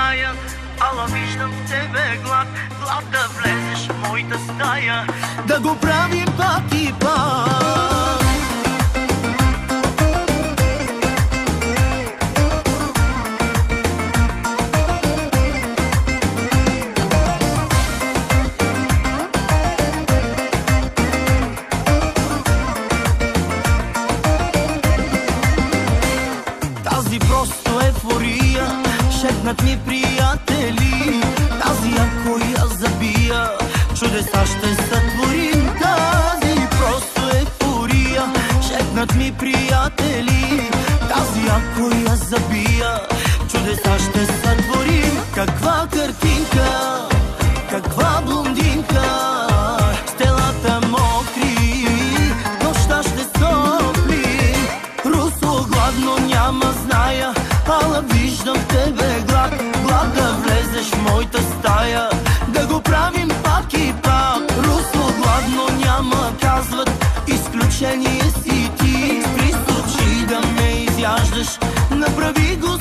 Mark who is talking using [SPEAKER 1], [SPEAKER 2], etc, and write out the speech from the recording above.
[SPEAKER 1] зная, ала виждам в тебе глад, глад да влезеш в моята стая, да го правим пак и пак. Тази просто ейфория, шепнат ми приятели, тази ако я забия, чудеса ще сътворим. Тази просто ейфория, шепнат ми приятели, тази ако я забия, чудеса ще сътворим. Каква картинка, каква блондинка, стелата мокри, нощта ще сопли, русло гладно няма, зная, ала виждам в тебе глад, глад да влезеш в моята стая, да го правим пак и пак. Русло гладно няма, казват, изключение си ти, с присочи да ме изяждаш, направи го